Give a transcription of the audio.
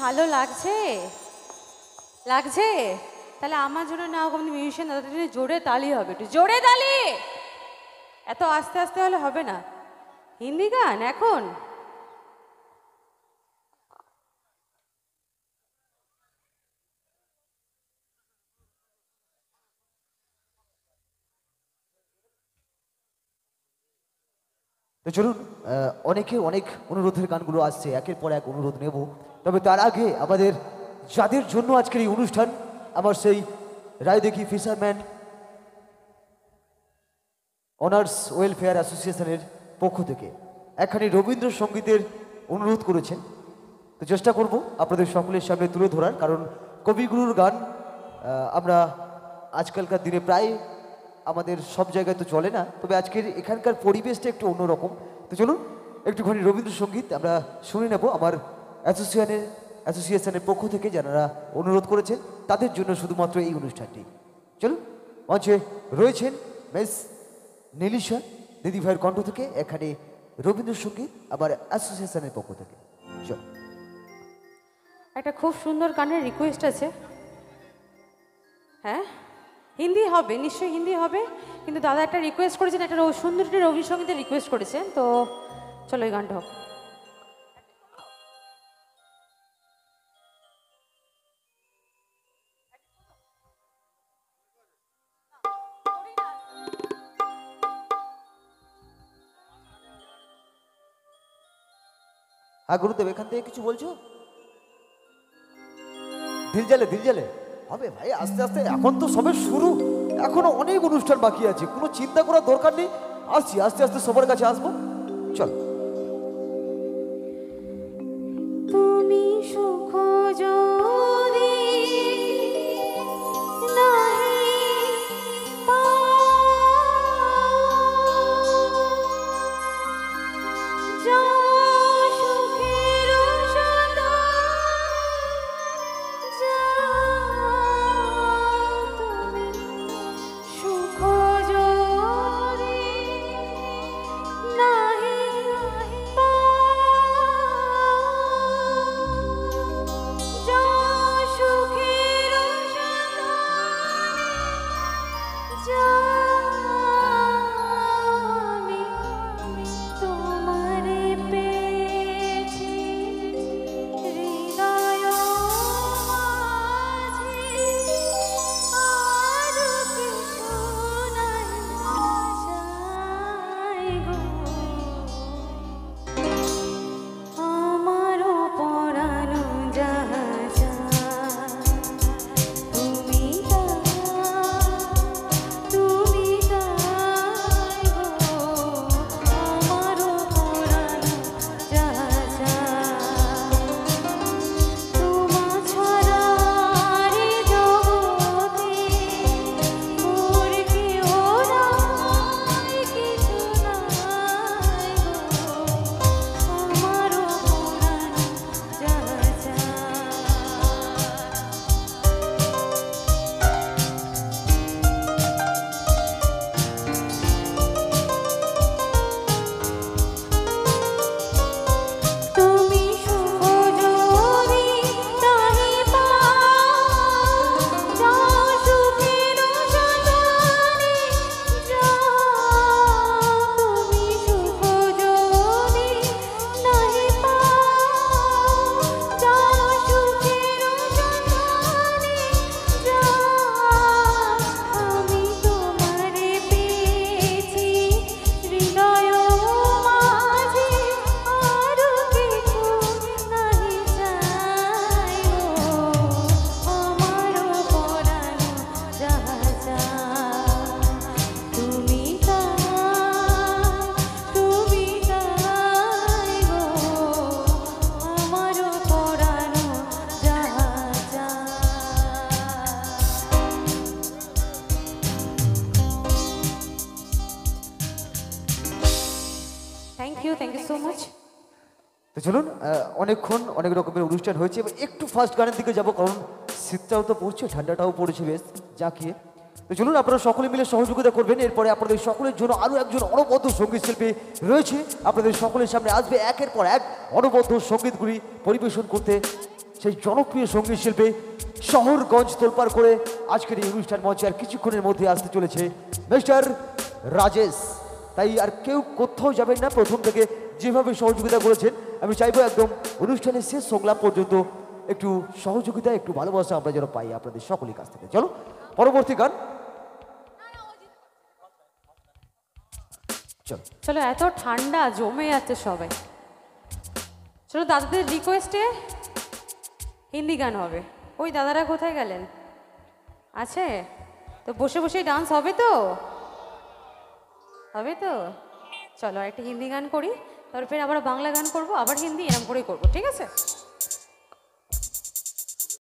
ভালো লাগছে? লাগছে? তাহলে আমার জন্য না হোক, আপনি মিউজিশিয়ান দাদাদের জন্য জোরে তালি হবে, একটু জোরে তালি। এত আস্তে আস্তে হলে হবে না। হিন্দি গান এখন? তো চলুন, অনেকে অনেক অনুরোধের গানগুলো আসছে, একের পর এক অনুরোধ নেব। তবে তার আগে আমাদের যাদের জন্য আজকের এই অনুষ্ঠান, আমার সেই রায়দিঘি ফিশারম্যান অনার্স ওয়েলফেয়ার অ্যাসোসিয়েশনের পক্ষ থেকে একখানি রবীন্দ্রসঙ্গীতের অনুরোধ করেছেন। তো চেষ্টা করব আপনাদের সকলের সামনে তুলে ধরার, কারণ কবিগুরুর গান আমরা আজকালকার দিনে প্রায় আমাদের সব জায়গায় তো চলে না, তবে আজকের এখানকার পরিবেশটা একটু অন্যরকম। তো চলুন একটুখানি রবীন্দ্রসঙ্গীত আমরা শুনে নেব আমার অ্যাসোসিয়েশনের পক্ষ থেকে যারা অনুরোধ করেছেন তাদের জন্য শুধুমাত্র এই অনুষ্ঠানটি। চলুন, মঞ্চে রয়েছেন মিস নীলিশা দিদিভাইয়ের কণ্ঠ থেকে এখানে রবীন্দ্রসঙ্গীত আমার অ্যাসোসিয়েশনের পক্ষ থেকে। চল। একটা খুব সুন্দর গানের রিকোয়েস্ট আছে। হ্যাঁ, হিন্দি হবে, নিশ্চয়ই হিন্দি হবে, কিন্তু দাদা একটা রিকোয়েস্ট করেছেন, একটা সুন্দর একটা রবীন্দ্রসঙ্গীতের রিকোয়েস্ট করেছেন। তো চলো এই গানটা হোক। হ্যাঁ গুরুদেব, এখান থেকে কিছু বলছো? দিল জালে দিল জালে হবে ভাই, আস্তে আস্তে, এখন তো সবে শুরু, এখনো অনেক অনুষ্ঠান বাকি আছে, কোনো চিন্তা করার দরকার নেই। আসছি, আস্তে আস্তে সবার কাছে আসবো। চল। তুমি সুখ যদি নাহি পাও, যা সুখের সদা যা, তুমি সুখ যদি নাহি পাও, যা সুখের সদা যা, আমি তোমারে পেয়েছি হৃদয় মাঝে, আর কিছু নাই চাই গো। আমারও পরানো যাহা চায়, তুমি তুমি তাই গো। আমারও পরানো যাহা চায়, তোমা ছাড়া রে জগতে মোর কেহ নাই, কিছু নাই গো। আমারও পরানো যাহা চায়। তুমি সুখ যদি নাহি পাও, যা সুখের সন্ধানে যা, তুমি সুখ যদি নাহি পাও, যা সুখের সন্ধানে যা, আমি তোমারে পেয়েছি হৃদয় মাঝে, আর কিছু নাহি চাই গো। আমারও পরানো যাহা চায়, তুমি তাই গো। আমারও পরানো যাহা চায়। Thank you so much. তো চলুন, অনেকক্ষণ অনেক রকমের অনুষ্ঠান হয়েছে, এবার একটু ফার্স্ট গানের দিকে যাব, কারণ শীতটাও তো পড়ছে, ঠান্ডাটাও পড়েছে বেশ জাঁকিয়ে। তো চলুন, আপনারা সকলে মিলে সহযোগিতা করবেন। এরপরে আপনাদের সকলের জন্য আরও একজন অনবদ্য সঙ্গীত শিল্পী রয়েছে, আপনাদের সকলের সামনে আসবে একের পর এক অনবদ্য সঙ্গীতগুলি পরিবেশন করতে। সেই জনপ্রিয় সঙ্গীত শিল্পী শহরগঞ্জ তোলপাড় করে আজকের এই অনুষ্ঠান মঞ্চে আর কিছুক্ষণের মধ্যে আসতে চলেছে মিস্টার রাজেশ। তাই আর কেউ কোথাও যাবেন না, প্রথম থেকে যেভাবে সহযোগিতা করেছেন আমি চাইবো একদম অনুষ্ঠানের শেষ সংলাপ পর্যন্ত একটু সহযোগিতা, একটু ভালোবাসা আমরা যেন পাই আপনাদের সকলের কাছ থেকে। চলো পরবর্তী গান। চলো চলো, এত ঠান্ডা জমে যাচ্ছে সবাই। চলো দাদাদের রিকোয়েস্টে হিন্দি গান হবে। ওই দাদারা কোথায় গেলেন? আছে তো, বসে বসে ডান্স হবে তো, হবে তো। চলো একটা হিন্দি গান করি, তারপর ফের আবার বাংলা গান করব, আবার হিন্দি, এরম করেই করবো, ঠিক আছে?